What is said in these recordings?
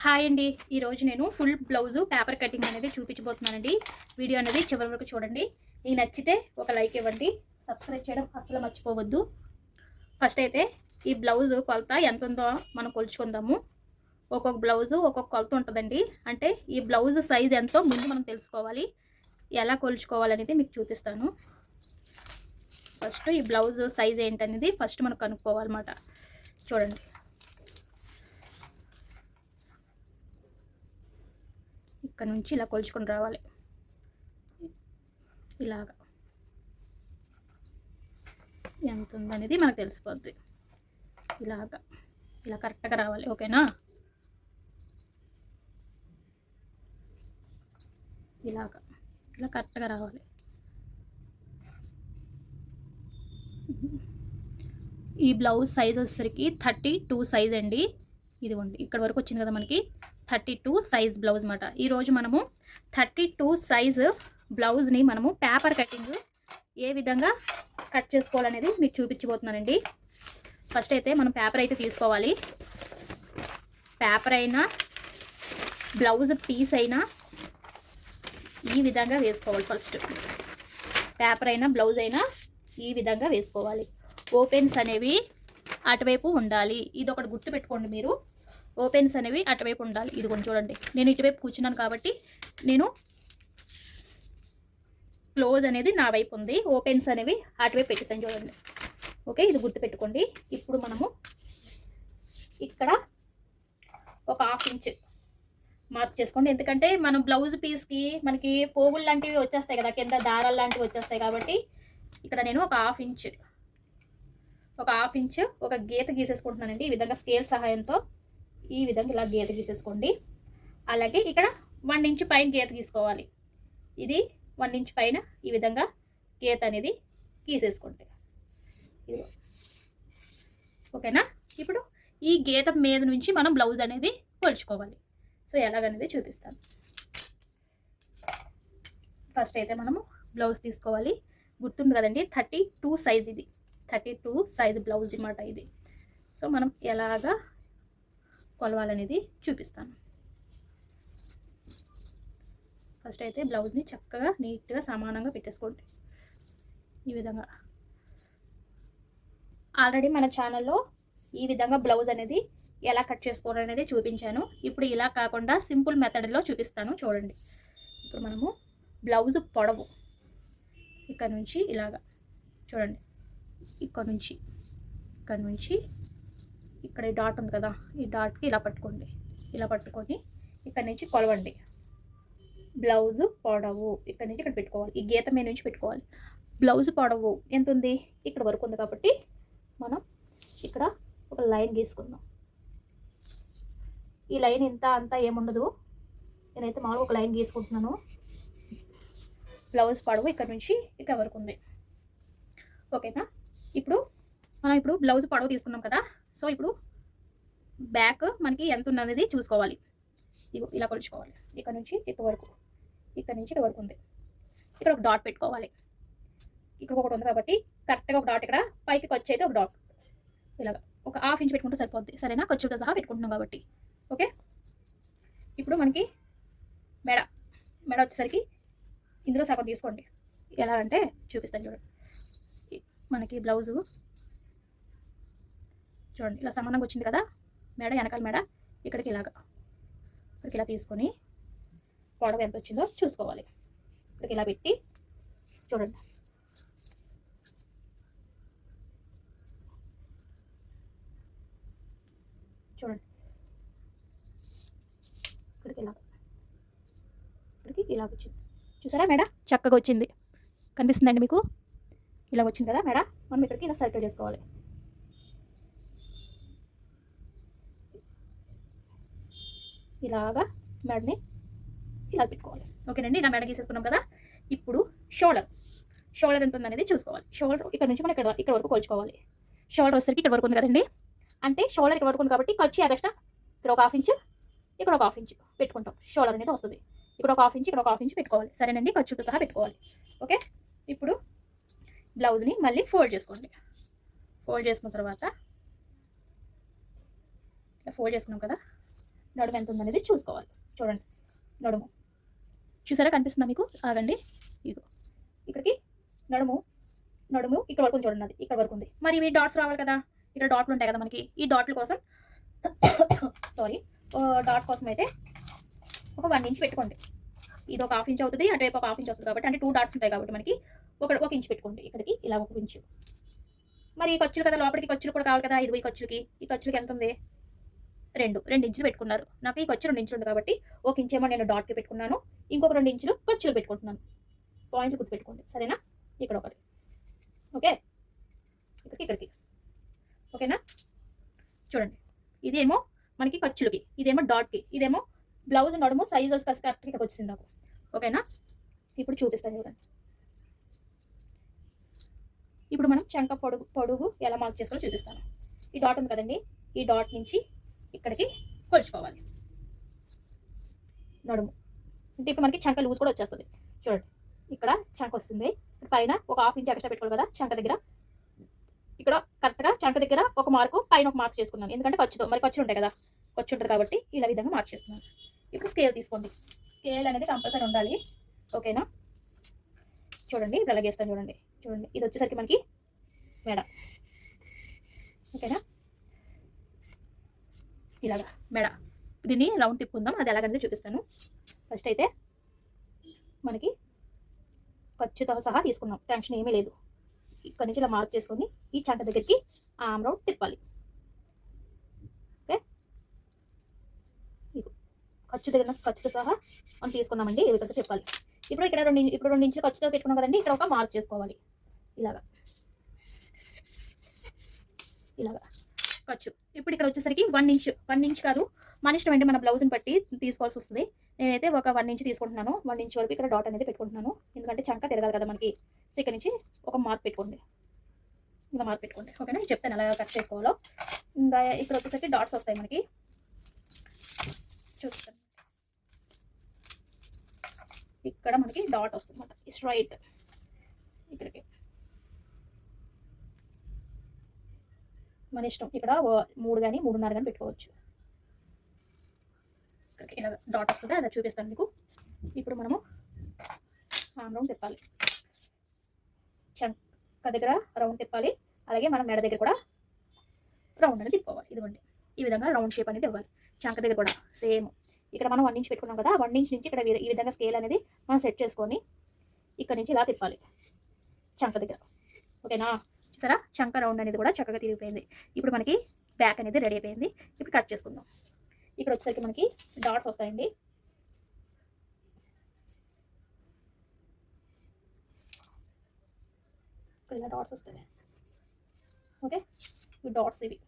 Hi అండి. ఈరోజు నేను ఫుల్ బ్లౌజు పేపర్ కటింగ్ అనేది చూపించబోతున్నానండి. వీడియో అనేది చివరి వరకు చూడండి. మీకు నచ్చితే ఒక లైక్ ఇవ్వండి. సబ్స్క్రైబ్ చేయడం అస్సలు మర్చిపోవద్దు. ఫస్ట్ అయితే ఈ బ్లౌజు కొలత ఎంత ఉందో మనం కొలుచుకుందాము. ఒక్కొక్క బ్లౌజు ఒక్కొక్క కొలత ఉంటుందండి. అంటే ఈ బ్లౌజు సైజ్ ఎంతో ముందు మనం తెలుసుకోవాలి. ఎలా కొలుచుకోవాలనేది మీకు చూపిస్తాను. ఫస్ట్ ఈ బ్లౌజు సైజ్ ఏంటనేది ఫస్ట్ మనం కనుక్కోవాలన్నమాట. చూడండి, ఇక్కడ నుంచి ఇలా కొలుచుకొని రావాలి. ఇలాగా ఎంత ఉందనేది మనకు తెలిసిపోద్ది. ఇలా కరెక్ట్గా రావాలి. ఓకేనా? ఇలా కరెక్ట్గా రావాలి. ఈ బ్లౌజ్ సైజ్ వచ్చేసరికి 32 సైజ్ అండి. ఇదిగోండి, ఇక్కడ వరకు వచ్చింది కదా మనకి 32 సైజ్ బ్లౌజ్ అన్నమాట. ఈరోజు మనము 32 సైజు బ్లౌజ్ని మనము పేపర్ కటింగ్ ఏ విధంగా కట్ చేసుకోవాలనేది మీకు చూపించబోతున్నానండి. ఫస్ట్ అయితే మనం పేపర్ అయితే తీసుకోవాలి. పేపర్ అయినా బ్లౌజ్ పీస్ అయినా ఈ విధంగా వేసుకోవాలి. ఫస్ట్ పేపర్ అయినా బ్లౌజ్ అయినా ఈ విధంగా వేసుకోవాలి. ఓపెన్స్ అనేవి అటువైపు ఉండాలి. ఇది ఒకటి గుర్తు పెట్టుకోండి మీరు. ఓపెన్స్ అనేవి అటువైపు ఉండాలి. ఇది కొంచెం చూడండి, నేను ఇటువైపు కూర్చున్నాను కాబట్టి నేను క్లోజ్ అనేది నా వైపు ఉంది. ఓపెన్స్ అనేవి అటువైపు పెట్టేసాను చూడండి. ఓకే, ఇది గుర్తు పెట్టుకోండి. ఇప్పుడు మనము ఇక్కడ ఒక 1/2 ఇంచ్ మార్క్ చేసుకోండి. ఎందుకంటే మనం బ్లౌజ్ పీస్కి మనకి పోగులు లాంటివి వచ్చేస్తాయి కదా, కింద దారాలు లాంటివి వచ్చేస్తాయి కాబట్టి ఇక్కడ నేను ఒక 1/2 ఇంచ్ ఒక గీత గీసేసుకుంటున్నానండి. ఈ విధంగా స్కేల్ సహాయంతో ఈ విధంగా ఇలా గీత గీసేసుకోండి. అలాగే ఇక్కడ 1 ఇంచ్ పైన గీత గీసుకోవాలి. ఇది 1 ఇంచ్ పైన ఈ విధంగా గీత అనేది గీసేసుకోండి. ఇది ఓకేనా? ఇప్పుడు ఈ గీత మీద నుంచి మనం బ్లౌజ్ అనేది కొలుచుకోవాలి. సో ఎలాగనేది చూపిస్తాను. ఫస్ట్ అయితే మనము బ్లౌజ్ తీసుకోవాలి. గుర్తుంది కదండి, 32 సైజ్. ఇది 32 సైజ్ బ్లౌజ్ అన్నమాట ఇది. సో మనం ఎలాగా కొలవాలనేది చూపిస్తాను. ఫస్ట్ అయితే బ్లౌజ్ని చక్కగా నీట్గా సమానంగా పెట్టేసుకోండి. ఈ విధంగా ఆల్రెడీ మన ఛానల్లో ఈ విధంగా బ్లౌజ్ అనేది ఎలా కట్ చేసుకోవాలనేది చూపించాను. ఇప్పుడు ఇలా కాకుండా సింపుల్ మెథడ్లో చూపిస్తాను చూడండి. ఇప్పుడు మనము బ్లౌజ్ పొడవు ఇక్కడ నుంచి ఇలాగా చూడండి, ఇక్కడ నుంచి ఇక్కడ ఈ డాట్ ఉంది కదా, ఈ డాట్కి ఇలా పట్టుకోండి. ఇలా పట్టుకొని ఇక్కడ నుంచి కొలవండి. బ్లౌజు పొడవు ఇక్కడ నుంచి ఇక్కడ పెట్టుకోవాలి. ఈ గీత మీద నుంచి పెట్టుకోవాలి. బ్లౌజ్ పొడవు ఎంత ఉంది? ఇక్కడ వరకు ఉంది కాబట్టి మనం ఇక్కడ ఒక లైన్ గీసుకుందాం. ఈ లైన్ ఇంత అంతా ఏముండదు, నేనైతే మామూలుగా ఒక లైన్ గీసుకుంటున్నాను. బ్లౌజ్ పొడవు ఇక్కడ నుంచి ఇక్కడ వరకు ఉంది. ఓకేనా? ఇప్పుడు మనం బ్లౌజ్ పొడవు తీసుకున్నాం కదా. సో ఇప్పుడు బ్యాక్ మనకి ఎంత ఉన్నది చూసుకోవాలి. ఇలా కొలుచుకోవాలి. ఇక్కడ నుంచి ఇక్కడ వరకు, ఇక్కడ నుంచి ఇక్కడ వరకు ఉంది. ఇక్కడ ఒక డాట్ పెట్టుకోవాలి. ఇక్కడ ఒకటి ఉంది కాబట్టి కరెక్ట్గా ఒక డాట్, ఇక్కడ పైకి ఖర్చు అయితే ఒక డాట్ ఇలాగ ఒక 1/2 ఇంచ్ పెట్టుకుంటే సరిపోద్ది. సరేనా? ఖర్చులతో సహా పెట్టుకుంటున్నాం కాబట్టి. ఓకే, ఇప్పుడు మనకి మెడ వచ్చేసరికి ఇందులో సగం తీసుకోండి. ఎలా అంటే చూపిస్తాను చూడండి. మనకి బ్లౌజు చూడండి ఇలా సమానంగా వచ్చింది కదా. మెడ, వెనకాల మెడ ఇక్కడికి ఇలా తీసుకొని పొడవు ఎంత వచ్చిందో చూసుకోవాలి. ఇక్కడికి ఇలా పెట్టి చూడండి. ఇక్కడికి ఇలా వచ్చింది. చూసారా? మెడ చక్కగా వచ్చింది. కనిపిస్తుందండి మీకు? ఇలా వచ్చింది కదా మెడ. మనం ఇక్కడికి ఇలా సర్కిల్ చేసుకోవాలి. ఇలాగా మెడని ఇలా పెట్టుకోవాలి. ఓకేనండి, ఇలా మెడ గీసేసుకున్నాం కదా. ఇప్పుడు షోల్డర్ ఎంత ఉందనేది చూసుకోవాలి. షోల్డర్ ఇక్కడ నుంచి మనం ఇక్కడ వరకు కొలుచుకోవాలి. షోల్డర్ వచ్చేసరికి ఇక్కడ వరకు ఉంది కదండి. అంటే షోల్డర్ ఇక్కడ వరకు ఉంది కాబట్టి ఖర్చు ఎగస్ట్రా ఇక్కడ ఒక 1/2 ఇంచ్, ఇక్కడ ఒక 1/2 ఇంచ్ పెట్టుకుంటాం. షోల్డర్ అనేది వస్తుంది. ఇక్కడ ఒక 1/2 ఇంచ్, ఇక్కడ ఒక 1/2 ఇంచ్ పెట్టుకోవాలి. సరేనండి? ఖర్చుతో సహా పెట్టుకోవాలి. ఓకే, ఇప్పుడు బ్లౌజ్ని మళ్ళీ ఫోల్డ్ చేసుకోండి. ఫోల్డ్ చేసుకున్న తర్వాత ఇలా ఫోల్డ్ చేసుకున్నాం కదా, నడుము ఎంత ఉందనేది చూసుకోవాలి. చూడండి నడుము చూసారా, కనిపిస్తుందా మీకు? ఆగండి, ఇగో ఇక్కడికి నడుము నడుము ఇక్కడ వరకు చూడండి, అది ఇక్కడ వరకు ఉంది. మరి ఇవి డాట్స్ రావాలి కదా, ఇక్కడ డాట్లు ఉంటాయి కదా మనకి. ఈ డాట్ల కోసం సారీ డాట్ కోసం అయితే ఒక 1 ఇంచ్ పెట్టుకోండి. ఇది ఒక 1/2 ఇంచ్ అవుతుంది, అటువైపు ఒక 1/2 ఇంచ్ వస్తుంది కాబట్టి, అంటే 2 డాట్స్ ఉంటాయి కాబట్టి మనకి ఒక ఇంచ్ పెట్టుకోండి. ఇక్కడికి ఇలా 1 ఇంచు. మరి ఈ ఖర్చులు కదా, లోపలికి ఖర్చులు కూడా కావాలి కదా. ఇదిగో ఈ ఖర్చులకి ఎంత ఉంది? 2 ఇంచులు పెట్టుకున్నారు. నాకు ఈ ఖర్చు 2 ఇంచులు ఉంది కాబట్టి 1 ఇంచ్ ఏమో నేను డాట్కి పెట్టుకున్నాను, ఇంకొక 2 ఇంచులు ఖర్చులు పెట్టుకుంటున్నాను. పాయింట్లు గుర్తు పెట్టుకోండి, సరేనా? ఇక్కడ ఒకటి, ఓకే, ఇక్కడికి ఓకేనా? చూడండి, ఇదేమో మనకి ఖర్చులకి, ఇదేమో డాట్కి, ఇదేమో బ్లౌజ్ నడుము సైజెస్ కరెక్ట్గా ఇక్కడికి వచ్చింది నాకు, ఓకేనా? ఇప్పుడు చూపిస్తాను చూడండి. ఇప్పుడు మనం చంక పొడుగు ఎలా మార్క్ చేసుకోవాలో చూపిస్తాను. ఈ డాట్ ఉంది కదండి, ఈ డాట్ నుంచి ఇక్కడికి కొలుచుకోవాలి నడుము. అంటే ఇప్పుడు మనకి చంక లూజ్ కూడా వచ్చేస్తుంది. చూడండి, ఇక్కడ చంక వస్తుంది, పైన ఒక 1/2 ఇంచ్ ఎక్స్ట్రా పెట్టుకోవాలి కదా చంక దగ్గర. ఇక్కడ కరెక్ట్గా చంక దగ్గర ఒక మార్కు, పైన ఒక మార్క్ చేసుకున్నాను, ఎందుకంటే ఖర్చులు ఉంటాయి కదా, ఖర్చు ఉంటుంది కాబట్టి ఇలా విధంగా మార్క్ చేసుకున్నాను. ఇప్పుడు స్కేల్ తీసుకోండి. స్కేల్ అనేది కంపల్సరీ ఉండాలి, ఓకేనా? చూడండి, ఇప్పుడు ఎలాగేస్తాను చూడండి. ఇది వచ్చేసరికి మనకి మెడ, ఓకేనా? ఇలాగా మెడ. దీన్ని రౌండ్ తిప్పుకుందాం, అది ఎలాగనేది చూపిస్తాను. ఫస్ట్ అయితే మనకి ఖర్చుతో సహా తీసుకున్నాం, టెన్షన్ ఏమీ లేదు. ఇక్కడ నుంచి ఇలా మార్క్ చేసుకొని ఈ చంక దగ్గరికి ఆమ్ రౌండ్ తిప్పాలి, ఓకే? ఖర్చుతో సహా మనం తీసుకున్నామండి, ఇది ఇక్కడ తిప్పాలి. ఇప్పుడు ఇక్కడ 2 ఇంచులు ఖర్చుతో పెట్టుకున్నాం కదండి, ఇక్కడ ఒక మార్క్ చేసుకోవాలి. ఇలాగా ఖర్చు. ఇప్పుడు ఇక్కడ వచ్చేసరికి 1 ఇంచ్ కాదు, మన ఇష్టం అండి, మన బ్లౌజ్ని బట్టి తీసుకోవాల్సి వస్తుంది. నేనైతే ఒక 1 ఇంచ్ తీసుకుంటున్నాను. 1 ఇంచ్ వరకు ఇక్కడ డాట్ అనేది పెట్టుకుంటున్నాను, ఎందుకంటే చంక తిరగాలి కదా మనకి. సో ఇక్కడ నుంచి ఒక మార్క్ పెట్టుకోండి, ఇలా మార్క్ పెట్టుకోండి, ఓకేనా? చెప్తాను ఎలా కట్ చేసుకోవాలో. ఇంకా ఇక్కడ వచ్చేసరికి డాట్స్ వస్తాయి మనకి, చూస్తాను. ఇక్కడ మనకి డాట్ వస్తుంది అన్నమాట, స్ట్రైట్ ఇక్కడికి. మన ఇష్టం, ఇక్కడ 3 కానీ 3.5 కానీ పెట్టుకోవచ్చు. ఇలా డాట్ వస్తుంది, అదే చూపిస్తాను మీకు. ఇప్పుడు మనము ఆమ్ రౌండ్ తిప్పాలి, చంక దగ్గర రౌండ్ తిప్పాలి, అలాగే మనం మెడ దగ్గర కూడా రౌండ్ అనేది తిప్పుకోవాలి. ఇదిగోండి, ఈ విధంగా రౌండ్ షేప్ అనేది ఇవ్వాలి. చంక దగ్గర కూడా సేమ్, ఇక్కడ మనం 1 ఇంచ్ పెట్టుకున్నాం కదా, 1 ఇంచ్ నుంచి ఇక్కడ ఈ విధంగా స్కేల్ అనేది మనం సెట్ చేసుకొని ఇక్కడ నుంచి ఇలా తిప్పాలి చంక దగ్గర, ఓకేనా? చూసారా, చంక రౌండ్ అనేది కూడా చక్కగా తిరిగిపోయింది. ఇప్పుడు మనకి బ్యాక్ అనేది రెడీ అయిపోయింది. ఇప్పుడు కట్ చేసుకుందాం. ఇక్కడ వచ్చేసరికి మనకి డాట్స్ వస్తాయండి. ఇక్కడ ఇలా డాట్స్ వస్తాయి, ఓకే? ఈ డాట్స్ ఇవి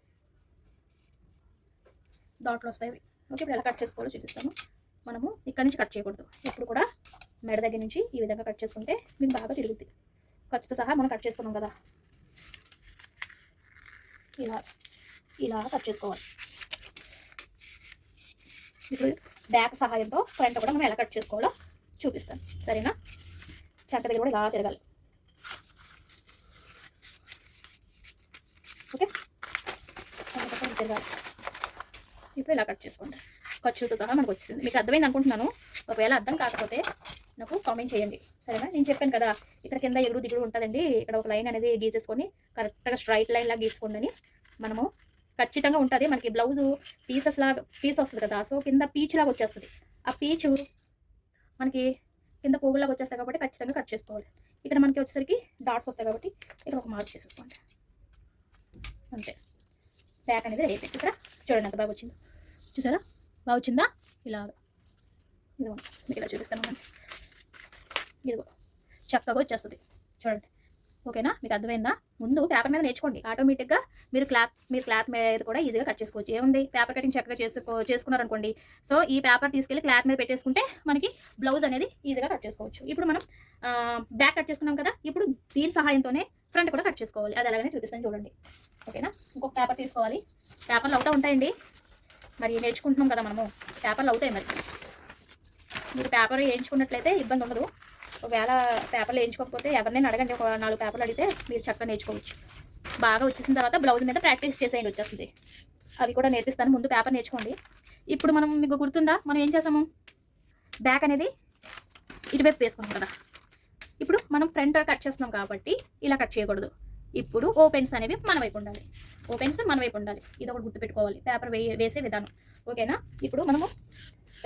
డాట్లు వస్తాయి, ఓకే? ఇప్పుడు ఎలా కట్ చేసుకోవాలో చూపిస్తాను. మనము ఇక్కడ నుంచి కట్ చేయకూడదు, ఎప్పుడు కూడా మెడ దగ్గర నుంచి ఈ విధంగా కట్ చేసుకుంటే మీకు బాగా తిరుగుతుంది. ఖర్చుతో సహా మనం కట్ చేసుకున్నాం కదా, ఇలా కట్ చేసుకోవాలి. ఇప్పుడు బ్యాక్ సహాయంతో ఫ్రంట్ కూడా మనం ఎలా కట్ చేసుకోవాలో చూపిస్తాను, సరేనా? చంక దగ్గర కూడా ఇలా తిరగాలి, ఓకే? చంక దగ్గర తిరగాలి. ఇప్పుడు ఇలా కట్ చేసుకోండి, ఖర్చులతో సహా మనకు వచ్చింది. మీకు అర్థమైంది అనుకుంటున్నాను. ఒకవేళ అర్థం కాకపోతే నాకు కామెంట్ చేయండి, సరేనా? నేను చెప్పాను కదా, ఇక్కడ కింద ఎగురు దిగుడు ఉంటుందండి, ఇక్కడ ఒక లైన్ అనేది గీసేసుకొని కరెక్ట్గా స్ట్రైట్ లైన్ లాగా గీసుకోండి అని. మనము ఖచ్చితంగా ఉంటుంది మనకి బ్లౌజు పీస్ వస్తుంది కదా, సో కింద పీచ్ లాగా వచ్చేస్తుంది. ఆ పీచు మనకి కింద పోగులాగా వచ్చేస్తాయి కాబట్టి ఖచ్చితంగా కట్ చేసుకోవాలి. ఇక్కడ మనకి వచ్చేసరికి డాట్స్ వస్తాయి కాబట్టి ఇక్కడ ఒక మార్క్ చేసేసుకోండి, అంతే. బ్యాక్ అనేది రెడీ అయిపోయింది. చూసారా, చూడండి ఎంత బాగా వచ్చిందో. చూసారా, బాగా వచ్చిందా? ఇలా ఇదిగో మీకు ఇలా చూపిస్తాను, ఇదిగో చక్కగా వచ్చేస్తుంది, చూడండి, ఓకేనా? మీకు అర్థమైందా? ముందు పేపర్ మీద నేర్చుకోండి, ఆటోమేటిక్గా మీరు క్లాత్ మీద కూడా ఈజీగా కట్ చేసుకోవచ్చు. ఏముంది, పేపర్ కటింగ్ చక్కగా చేసుకున్నారనుకోండి, సో ఈ పేపర్ తీసుకెళ్ళి క్లాత్ మీద పెట్టేసుకుంటే మనకి బ్లౌజ్ అనేది ఈజీగా కట్ చేసుకోవచ్చు. ఇప్పుడు మనం బ్యాక్ కట్ చేసుకున్నాం కదా, ఇప్పుడు దీని సహాయంతోనే ఫ్రంట్ కూడా కట్ చేసుకోవాలి. అది అలాగనే చూపిస్తాను చూడండి, ఓకేనా? ఇంకొక పేపర్ తీసుకోవాలి. పేపర్లు అవుతూ ఉంటాయండి, మరి నేర్చుకుంటున్నాం కదా మనము, పేపర్లు అవుతాయి. మరి మీరు పేపర్ వేయించుకున్నట్లయితే ఇబ్బంది ఉండదు. ఒకవేళ పేపర్లు వేయించుకోకపోతే ఎవరినైనా అడగండి, ఒక 4 పేపర్లు అడిగితే మీరు చక్కగా నేర్చుకోవచ్చు. బాగా వచ్చేసిన తర్వాత బ్లౌజ్ మీద ప్రాక్టీస్ చేసేయండి, వచ్చేస్తుంది. అవి కూడా నేర్పిస్తాను. ముందు పేపర్ నేర్చుకోండి, ఇప్పుడు మనం మీకు గుర్తుందా మనం ఏం చేసాము, బ్యాక్ అనేది ఇటువైపు వేసుకున్నాం కదా. ఇప్పుడు మనం ఫ్రంట్ కట్ చేస్తున్నాం కాబట్టి ఇలా కట్ చేయకూడదు. ఇప్పుడు ఓపెన్స్ అనేవి మన వైపు ఉండాలి, ఓపెన్స్ మన వైపు ఉండాలి. ఇది ఒకటి గుర్తుపెట్టుకోవాలి, పేపర్ వేసే విధానం. ఓకేనా. ఇప్పుడు మనము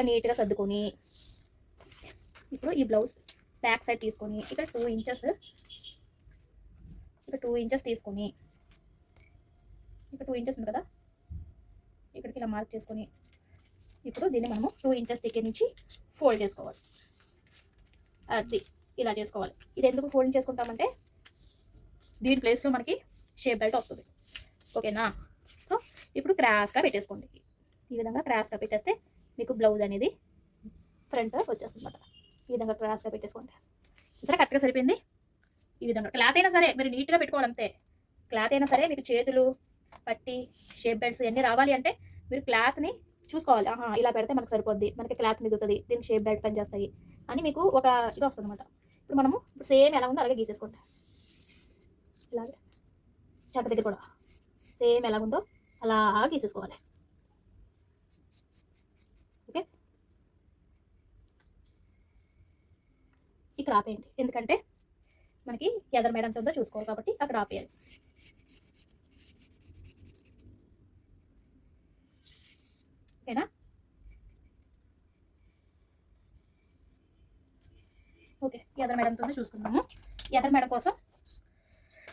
నీట్గా సర్దుకొని ఇప్పుడు ఈ బ్లౌజ్ బ్యాక్ సైడ్ తీసుకొని ఇక్కడ 2 ఇంచెస్ తీసుకొని ఇక్కడ 2 ఇంచెస్ ఉంది కదా, ఇక్కడికి ఇలా మార్క్ చేసుకొని ఇప్పుడు దీన్ని మనము 2 ఇంచెస్ దగ్గర నుంచి ఫోల్డ్ చేసుకోవాలి. అది ఇలా చేసుకోవాలి. ఇది ఎందుకు ఫోల్డ్ చేసుకుంటామంటే దీని ప్లేస్లో మనకి షేప్ బెల్ట్ వస్తుంది. ఓకేనా. సో ఇప్పుడు క్రాస్గా పెట్టేసుకోండి. ఈ విధంగా క్రాస్గా పెట్టేస్తే మీకు బ్లౌజ్ అనేది ఫ్రంట్ వచ్చేస్తుంది అన్నమాట. ఈ విధంగా క్రాస్గా పెట్టేసుకోండి. చూసారా కరెక్ట్గా సరిపోయింది. ఈ విధంగా క్లాత్ అయినా సరే మీరు నీట్గా పెట్టుకోవాలి అంతే. క్లాత్ అయినా సరే మీకు చేతులు పట్టి షేప్ బెల్ట్స్ ఇవన్నీ రావాలి అంటే మీరు క్లాత్ని చూసుకోవాలి. ఇలా పెడితే మనకు సరిపోద్ది, మనకి క్లాత్ మిగులుతుంది, దీనికి షేప్ బెల్ట్ పని చేస్తాయి అని మీకు ఒక ఇది వస్తుంది అనమాట. ఇప్పుడు మనము సేమ్ ఎలా ఉందో అలాగే గీసేసుకోండి. ఇలాగే చంక దగ్గర కూడా సేమ్ ఎలాగుందో అలా గీసేసుకోవాలి. ఓకే. ఇక్కడ ఆపేయండి, ఎందుకంటే మనకి ఎదర్ మేడం ఉందో చూసుకోవాలి కాబట్టి అక్కడ ఆపేయాలి. ఓకేనా. ఓకే, ఎదర్ మేడంతో చూసుకుందాము. ఎదర్ మేడం కోసం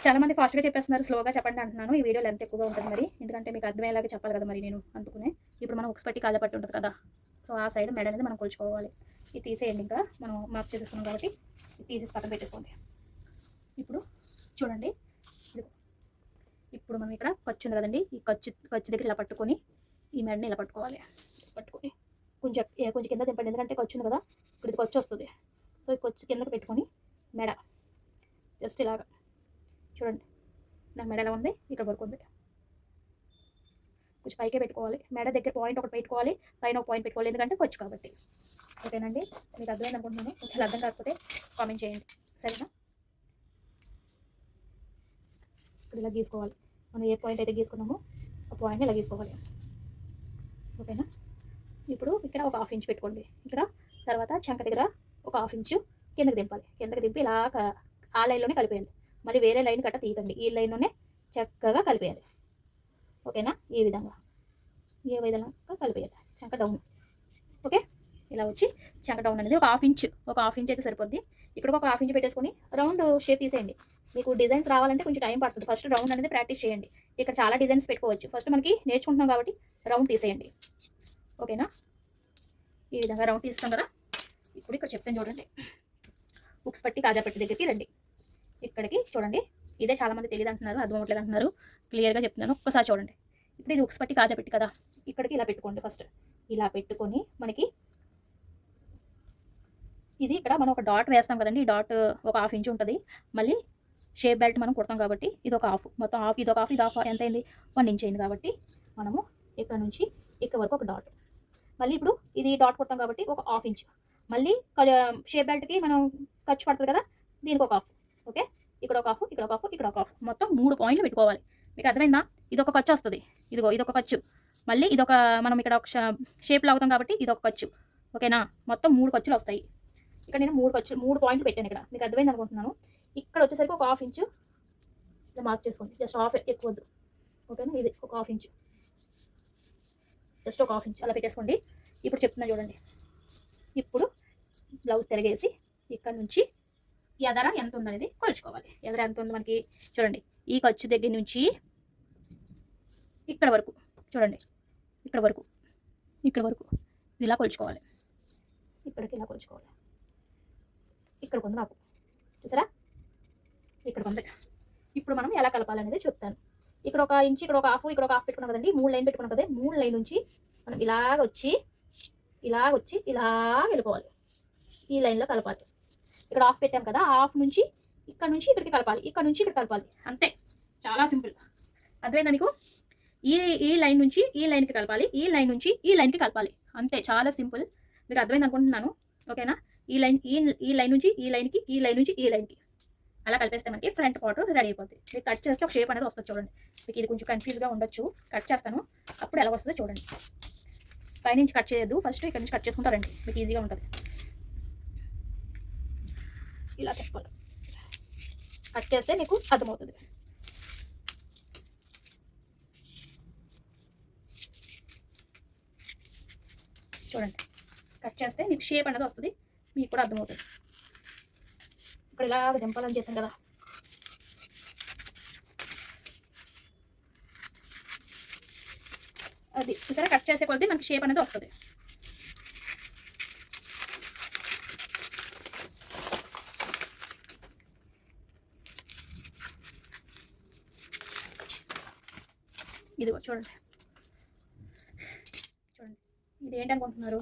చాలామంది ఫాస్ట్గా చెప్పేస్తున్నారు, స్లోగా చెప్పండి అంటున్నాను. ఈ వీడియో లెంత్ ఎక్కువగా ఉంటుంది మరి, ఎందుకంటే మీకు అర్థమయ్యేలాగా చెప్పాలి కదా మరి నేను అందుకునే. ఇప్పుడు మనం ఉక్స్ పట్టి కాజా పట్టి ఉంటుంది కదా, సో ఆ సైడ్ మెడ అనేది మనం కొలుచుకోవాలి. ఇది తీసేయండి, ఇంకా మనం మార్క్ చేసుకున్నాం కాబట్టి ఇది తీసేసి పక్కన పెట్టేసుకోండి. ఇప్పుడు చూడండి, ఇప్పుడు మనం ఇక్కడ ఖర్చు ఉంది కదండి, ఈ ఖర్చు దగ్గర ఇలా పట్టుకొని ఈ మెడని ఇలా పట్టుకోవాలి. పట్టుకొని కొంచెం కింద దింపండి, ఎందుకంటే ఖర్చు ఉంది కదా, ఇప్పుడు ఇది ఖర్చు వస్తుంది. సో ఈ ఖర్చు కిందకి పెట్టుకొని మెడ జస్ట్ ఇలాగా చూడండి, నాకు మెడ ఎలా ఉంది, ఇక్కడ వరకు ఉంది. కొంచెం పైకే పెట్టుకోవాలి, మెడ దగ్గర పాయింట్ ఒకటి పెట్టుకోవాలి, పైన ఒక పాయింట్ పెట్టుకోవాలి, ఎందుకంటే ఖర్చు కాబట్టి. ఓకేనండి, మీకు అర్థమైంది అనుకుంటున్నాను. ఒకవేళ అర్థం కాకపోతే కామెంట్ చేయండి, సరేనా. ఇప్పుడు ఇలా గీసుకోవాలి, మనం ఏ పాయింట్ అయితే గీసుకున్నామో ఆ పాయింట్ని ఇలా గీసుకోవాలి. ఓకేనా. ఇప్పుడు ఇక్కడ ఒక 1/2 ఇంచ్ పెట్టుకోండి, ఇక్కడ తర్వాత చంక దగ్గర ఒక 1/2 ఇంచు కిందకి దింపాలి. కిందకి దింపి ఇలా ఆ లైన్లోనే కలిపేయాలి, మళ్ళీ వేరే లైన్ గట్ట తీయకండి, ఈ లైన్లోనే చక్కగా కలిపేయాలి. ఓకేనా. ఈ విధంగా ఏ విధంగా కలిపేయాలి, చంక డౌన్. ఓకే, ఇలా వచ్చి చంక డౌన్ అనేది ఒక 1/2 ఇంచ్ అయితే సరిపోద్ది. ఇక్కడ ఒక 1/2 ఇంచ్ పెట్టేసుకొని రౌండ్ షేప్ తీసేయండి. మీకు డిజైన్స్ రావాలంటే కొంచెం టైం పడుతుంది, ఫస్ట్ రౌండ్ అనేది ప్రాక్టీస్ చేయండి. ఇక్కడ చాలా డిజైన్స్ పెట్టుకోవచ్చు, ఫస్ట్ మనకి నేర్చుకుంటున్నాం కాబట్టి రౌండ్ తీసేయండి. ఓకేనా. ఈ విధంగా రౌండ్ తీస్తాం కదా. ఇప్పుడు ఇక్కడ చెప్తాను చూడండి, ఉక్స్ పట్టి కాజా పట్టి దగ్గరికి రండి. ఇక్కడికి చూడండి, ఇదే చాలామంది తెలియదు అంటున్నారు, అర్థం అవ్వట్లేదు అంటున్నారు, క్లియర్గా చెప్తున్నాను, ఒక్కసారి చూడండి. ఇప్పుడు ఇది ఉక్స్ పట్టి కాజా పెట్టి కదా, ఇక్కడికి ఇలా పెట్టుకోండి. ఫస్ట్ ఇలా పెట్టుకొని మనకి ఇది ఇక్కడ మనం ఒక డాట్ వేస్తాం కదండి, ఈ డాట్ ఒక 1/2 ఇంచ్ ఉంటుంది. మళ్ళీ షేప్ బెల్ట్ మనం కుడతాం కాబట్టి ఇది ఒక 1/2, మొత్తం 1/2, ఇది ఒక 1/2, ఇది 1/2 ఎంత అయింది, 1 ఇంచ్ అయింది. కాబట్టి మనము ఇక్కడ నుంచి ఇక్కడ వరకు ఒక డాట్, మళ్ళీ ఇప్పుడు ఇది డాట్ కుడతాం కాబట్టి ఒక 1/2 ఇంచ్, మళ్ళీ షేప్ బెల్ట్కి మనం ఖర్చు పడుతుంది కదా, దీనికి ఒక 1/2. ఓకే, ఇక్కడ ఒక 1/2, ఇక్కడ ఒక 1/2, ఇక్కడ ఒక 1/2, మొత్తం 3 పాయింట్లు పెట్టుకోవాలి. మీకు అర్థమైందా. ఇది ఒక ఖర్చు వస్తుంది, ఇదిగో ఇది ఒక ఖర్చు, మళ్ళీ ఇదొక మనం ఇక్కడ ఒక షేప్లో అవుతాం కాబట్టి ఇది ఒక ఖర్చు. ఓకేనా, మొత్తం 3 ఖర్చులు వస్తాయి. ఇక్కడ నేను 3 పాయింట్లు పెట్టాను. ఇక్కడ మీకు అర్థమైంది అనుకుంటున్నాను. ఇక్కడ వచ్చేసరికి ఒక 1/2 ఇంచ్ ఇలా మార్క్ చేసుకోండి, జస్ట్ 1/2 ఎక్కువ వద్దు. ఓకేనా, ఇది ఒక 1/2 ఇంచ్, జస్ట్ ఒక 1/2 ఇంచ్ అలా పెట్టేసుకోండి. ఇప్పుడు చెప్తున్నా చూడండి, ఇప్పుడు బ్లౌజ్ తిరగేసి ఇక్కడ నుంచి ఎదర ఎంత ఉందనేది కొలుచుకోవాలి. ఎదర ఎంత ఉంది మనకి చూడండి, ఈ ఖర్చు దగ్గర నుంచి ఇక్కడ వరకు చూడండి, ఇక్కడ వరకు ఇలా కొలుచుకోవాలి. ఇక్కడికి ఇలా కొలుచుకోవాలి. ఇక్కడ కొంది నాకు చూసారా, ఇక్కడ ఉంది. ఇప్పుడు మనం ఎలా కలపాలనేది చెప్తాను. ఇక్కడ ఒక ఇంచ్, ఇక్కడ ఒక 1/2, ఇక్కడ ఒక 1/2 పెట్టుకున్నాం కదండి, 3 లైన్ పెట్టుకున్నాం కదా, 3 లైన్ నుంచి మనం ఇలాగ వచ్చి ఇలా వెళ్ళిపోవాలి. ఈ లైన్లో కలపాలి. ఇక్కడ 1/2 పెట్టాం కదా, 1/2 నుంచి ఇక్కడ నుంచి ఇక్కడికి కలపాలి, ఇక్కడ నుంచి ఇక్కడ కలపాలి, అంతే. చాలా సింపుల్, అర్థమైందా మీకు. ఈ లైన్ నుంచి ఈ లైన్కి కలపాలి, ఈ లైన్ నుంచి ఈ లైన్కి కలపాలి, అంతే. చాలా సింపుల్, మీకు అర్థమైంది అనుకుంటున్నాను. ఓకేనా. ఈ లైన్ నుంచి ఈ లైన్కి, ఈ లైన్ నుంచి ఈ లైన్కి అలా కలిపేస్తే మనకి ఫ్రంట్ పార్ట్ రెడీ అయిపోతుంది. మీరు కట్ చేస్తే ఒక షేప్ అనేది వస్తుంది చూడండి. మీకు ఇది కొంచెం కన్ఫ్యూజ్గా ఉండొచ్చు, కట్ చేస్తాను, అప్పుడు ఎలా వస్తుందో చూడండి. పైనుంచి కట్ చేయొద్దు, ఫస్ట్ ఇక్కడ నుంచి కట్ చేసుకుంటారండి, మీకు ఈజీగా ఉంటుంది. ఇలా తిప్పాలి, కట్ చేస్తే నీకు అర్థమవుతుంది. చూడండి, కట్ చేస్తే నీకు షేప్ అనేది వస్తుంది, మీకు కూడా అర్థమవుతుంది. ఇక్కడ ఇలాగ దింపాలని చెప్పాను కదా, అది చూసారా, కట్ చేసే కొద్దీ మనకి షేప్ అనేది వస్తుంది. ఇదిగో చూడండి, చూడండి ఇది ఏంటనుకుంటున్నారు,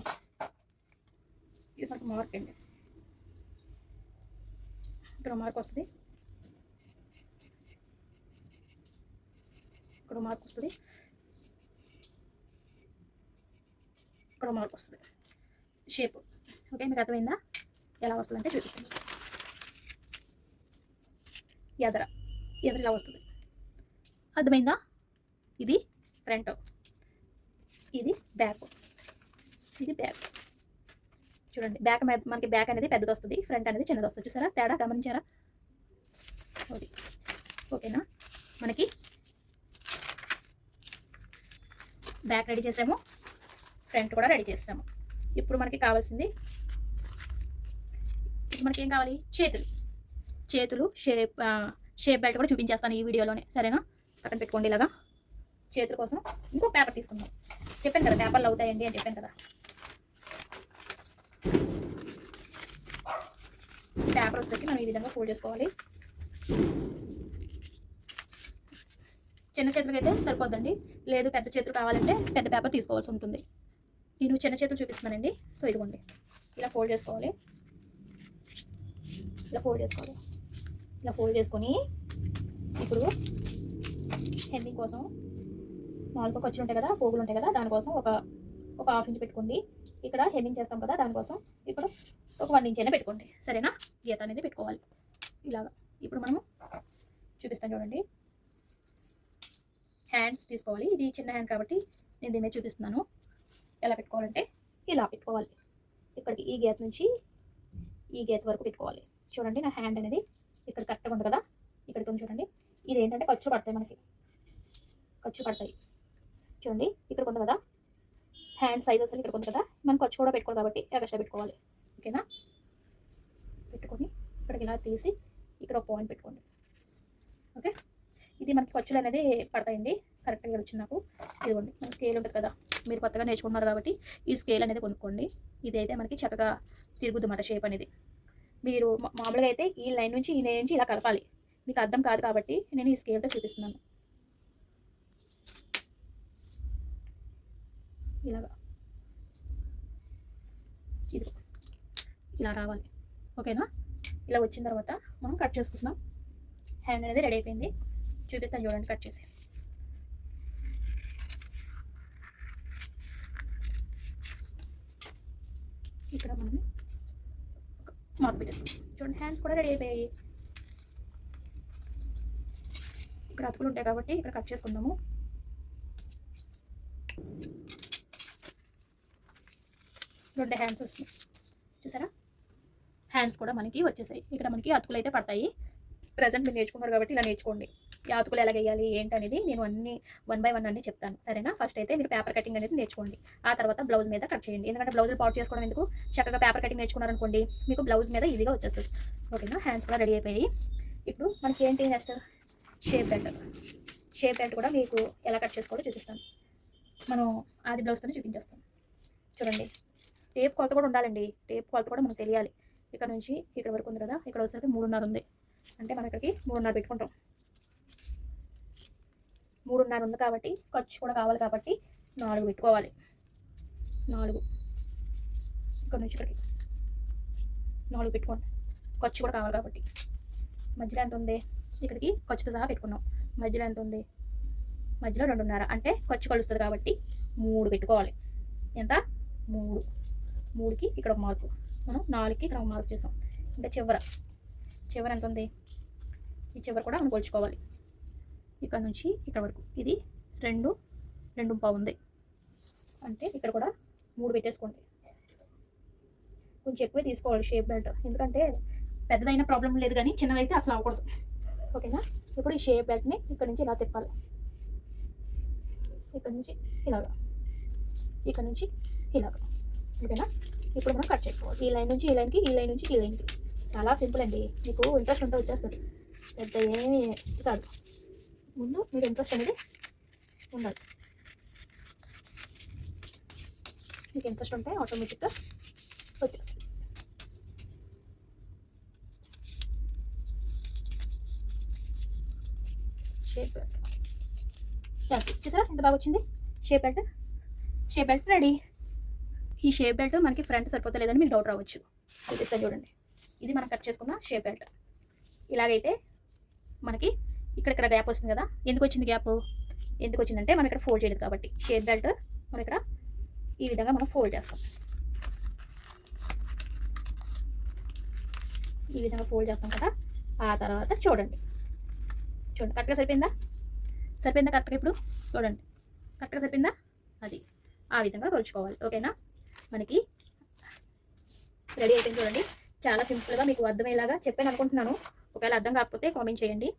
ఇది మనకు మార్క్ అండి. ఇక్కడ మార్క్ వస్తుంది, ఇక్కడ మార్క్ వస్తుంది, ఇక్కడ మార్క్ వస్తుంది, షేప్. ఓకే, మీకు అర్థమైందా? ఎలా వస్తుందంటే చూపిస్తుంది. ఎదర ఇలా వస్తుంది, అర్థమైందా? ఇది ఫ్రంట్, ఇది బ్యాక్, ఇది బ్యాక్. చూడండి, బ్యాక్ మనకి బ్యాక్ అనేది పెద్దది వస్తుంది, ఫ్రంట్ అనేది చిన్నది వస్తుంది. చూసారా తేడా, గమనించారా? ఓకే, ఓకేనా? మనకి బ్యాక్ రెడీ చేసాము, ఫ్రంట్ కూడా రెడీ చేసాము. ఇప్పుడు మనకి కావాల్సింది, మనకి ఏం కావాలి? చేతులు షేప్ బెల్ట్ కూడా చూపించేస్తాను ఈ వీడియోలోనే, సరేనా? పక్కన పెట్టుకోండి. ఇలాగా చేతుల కోసం ఇంకో పేపర్ తీసుకుందాం. చెప్పాను కదా పేపర్లు అవుతాయండి అని చెప్పాను కదా. పేపర్ వచ్చేసరికి మనం ఈ విధంగా ఫోల్డ్ చేసుకోవాలి. చిన్న చేతులకి అయితే సరిపోద్దండి, లేదు పెద్ద చేతులు కావాలంటే పెద్ద పేపర్ తీసుకోవాల్సి ఉంటుంది. నేను చిన్న చేతులు చూపిస్తున్నానండి. సో ఇదిగోండి, ఇలా ఫోల్డ్ చేసుకోవాలి, ఇలా ఫోల్డ్ చేసుకోవాలి. ఇలా ఫోల్డ్ చేసుకొని ఇప్పుడు హెమ్మింగ్ కోసం నాలుగు ఖర్చులు ఉంటాయి కదా, పోగులు ఉంటాయి కదా, దానికోసం ఒక 1/2 ఇంచ్ పెట్టుకోండి. ఇక్కడ హెమ్మింగ్ చేస్తాం కదా, దానికోసం ఇక్కడ ఒక 1 ఇంచ్ అయినా పెట్టుకోండి, సరేనా? గీత అనేది పెట్టుకోవాలి ఇలాగా. ఇప్పుడు మనము చూపిస్తాను చూడండి, హ్యాండ్స్ తీసుకోవాలి. ఇది చిన్న హ్యాండ్ కాబట్టి నేను దీని మీద చూపిస్తున్నాను. ఎలా పెట్టుకోవాలంటే ఇలా పెట్టుకోవాలి. ఇక్కడికి ఈ గీత నుంచి ఈ గీత వరకు పెట్టుకోవాలి. చూడండి, నా హ్యాండ్ అనేది ఇక్కడ కరెక్ట్గా ఉంది కదా, ఇక్కడికి చూడండి. ఇది ఏంటంటే ఖర్చులు పడతాయి, మనకి ఖర్చులు పడతాయి. చూడండి, ఇక్కడ కొంత కదా హ్యాండ్ సైజ్ వస్తుంది, ఇక్కడ కొంత కదా, మనం ఖర్చు కూడా పెట్టుకోవాలి కాబట్టి ఎక్స్ట్రా పెట్టుకోవాలి. ఓకేనా? పెట్టుకొని ఇక్కడికి ఇలా తీసి ఇక్కడ ఒక పాయింట్ పెట్టుకోండి. ఓకే, ఇది మనకి ఖర్చులు అనేది పడతాయండి. కరెక్ట్గా వచ్చింది నాకు. ఇదిగోండి, మన స్కేల్ ఉంటుంది కదా, మీరు కొత్తగా నేర్చుకుంటున్నారు కాబట్టి ఈ స్కేల్ అనేది కొనుక్కోండి. ఇది అయితే మనకి చక్కగా తిరుగుద్ది అన్నమాట షేప్ అనేది. మీరు మామూలుగా అయితే ఈ లైన్ నుంచి ఈ లైన్ నుంచి ఇలా కలపాలి, మీకు అర్థం కాదు కాబట్టి నేను ఈ స్కేల్తో చూపిస్తున్నాను. ఇలాగా ఇది ఇలా రావాలి. ఓకేనా? ఇలా వచ్చిన తర్వాత మనం కట్ చేసుకుంటున్నాం. హ్యాండ్ అనేది రెడీ అయిపోయింది, చూపిస్తాను చూడండి కట్ చేసి. ఇక్కడ మనం మార్క్ పెట్టేస్తాం. చూడండి, హ్యాండ్స్ కూడా రెడీ అయిపోయాయి. ఇక్కడ అతుకులు ఉంటాయి కాబట్టి ఇక్కడ కట్ చేసుకుందాము. రెండు హ్యాండ్స్ వస్తాయి, చూసారా? హ్యాండ్స్ కూడా మనకి వచ్చేసాయి. ఇక్కడ మనకి అతుకులు అయితే పడతాయి. ప్రజెంట్ మీరు నేర్చుకున్నారు కాబట్టి ఇలా నేర్చుకోండి. ఈ అతుకులు ఎలా వేయాలి ఏంటి అనేది నేను అన్ని 1 by 1 అన్ని చెప్తాను, సరేనా? ఫస్ట్ అయితే మీరు పేపర్ కటింగ్ అనేది నేర్చుకోండి, ఆ తర్వాత బ్లౌజ్ మీద కట్ చేయండి. ఎందుకంటే బ్లౌజులు పాటు చేసుకోవడం ఎందుకు, చక్కగా పేపర్ కటింగ్ నేర్చుకున్నారనుకోండి మీకు బ్లౌజ్ మీద ఈజీగా వచ్చేస్తుంది. ఓకేనా? హ్యాండ్స్ కూడా రెడీ అయిపోయాయి. ఇప్పుడు మనకి ఏంటి నెక్స్ట్ షేప్ బెల్ట్ కూడా మీకు ఎలా కట్ చేసుకోవాలో చూపిస్తాను. మనం ఆది బ్లౌజ్తోనే చూపించేస్తాను. చూడండి, టేప్ కొలత కూడా ఉండాలండి, టేప్ కొలత కూడా మనకు తెలియాలి. ఇక్కడ నుంచి ఇక్కడ వరకు ఉంది కదా, ఇక్కడ వచ్చేసరికి 3.5 ఉంది, అంటే మనం ఇక్కడికి 3.5 పెట్టుకుంటాం. 3.5 ఉంది కాబట్టి ఖర్చు కూడా కావాలి కాబట్టి 4 పెట్టుకోవాలి. 4 ఇక్కడ నుంచి ఇక్కడికి 4 పెట్టుకోండి, ఖర్చు కూడా కావాలి కాబట్టి. మధ్యలో ఎంత ఉంది, ఇక్కడికి ఖర్చుతో సహా పెట్టుకున్నాం. మధ్యలో ఎంత ఉంది, మధ్యలో 2.5 అంటే ఖర్చు కలుస్తుంది కాబట్టి 3 పెట్టుకోవాలి. ఎంత? 3కి ఇక్కడ ఒక మార్కు, మనం 4కి ఇక్కడ ఒక మార్కు చేసాం. ఇంకా చివర ఎంత ఉంది, ఈ చివర కూడా మనం కొలుచుకోవాలి. ఇక్కడ నుంచి ఇక్కడ వరకు ఇది 2.5 ఉంది, అంటే ఇక్కడ కూడా 3 పెట్టేసుకోండి. కొంచెం ఎక్కువే తీసుకోవాలి షేప్ బెల్ట్, ఎందుకంటే పెద్దదైన ప్రాబ్లం లేదు కానీ చిన్నదైతే అసలు అవ్వకూడదు. ఓకేనా? ఇప్పుడు ఈ షేప్ బెల్ట్ని ఇక్కడ నుంచి ఇలా తిప్పాలి, ఇక్కడ నుంచి ఇలాగా, ఇక్కడ నుంచి ఇలాగా. ఓకేనా? ఇప్పుడు మనం కట్ చేసుకోవాలి. ఈ లైన్ నుంచి ఈ లైన్కి, ఈ లైన్ నుంచి ఈ లైన్కి. చాలా సింపుల్ అండి. మీకు ఇంట్రెస్ట్ ఉంటే వచ్చేస్తుంది, పెద్ద ఏమీ కాదు. ముందు మీరు ఇంట్రెస్ట్ అనేది ఉండాలి. మీకు ఇంట్రెస్ట్ ఉంటే ఆటోమేటిక్గా వచ్చేస్తుంది. షేప్ బెల్ట్ చూసారా ఎంత బాగా వచ్చింది. Shape belt ready. ఈ షేప్ బెల్ట్ మనకి ఫ్రంట్ సరిపోతలేదని మీకు డౌట్ రావచ్చు. చూపిస్తాను చూడండి. ఇది మనం కట్ చేసుకున్న షేప్ బెల్ట్. ఇలాగైతే మనకి ఇక్కడ గ్యాప్ వస్తుంది కదా. ఎందుకు వచ్చింది గ్యాప్? ఎందుకు వచ్చిందంటే మనం ఇక్కడ ఫోల్డ్ చేయలేదు కాబట్టి. షేప్ బెల్ట్ మనం ఇక్కడ ఈ విధంగా మనం ఫోల్డ్ చేస్తాం. ఈ విధంగా ఫోల్డ్ చేస్తాం కదా. ఆ తర్వాత చూడండి కరెక్ట్గా సరిపోయిందా కరెక్ట్గా? ఇప్పుడు చూడండి కరెక్ట్గా సరిపోయిందా? అది ఆ విధంగా కొలుచుకోవాలి. ఓకేనా? మనకి రెడీ అయిపోయింది చూడండి. చాలా సింపుల్గా మీకు అర్థమయ్యేలాగా చెప్పాను అనుకుంటున్నాను. ఒకవేళ అర్థం కాకపోతే కామెంట్ చేయండి.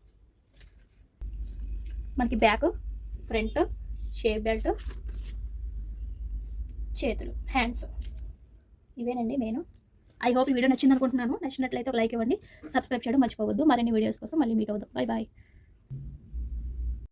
మనకి బ్యాక్, ఫ్రంట్, షేప్ బెల్ట్, చేతులు, హ్యాండ్స్, ఇవేనండి నేను. ఐ హోప్ ఈ వీడియో నచ్చింది అనుకుంటున్నాను. నచ్చినట్లయితే ఒక లైక్ ఇవ్వండి, సబ్స్క్రైబ్ చేయడం మర్చిపోవద్దు. మరిన్ని వీడియోస్ కోసం మళ్ళీ మీట్ అవుదాం. Bye bye.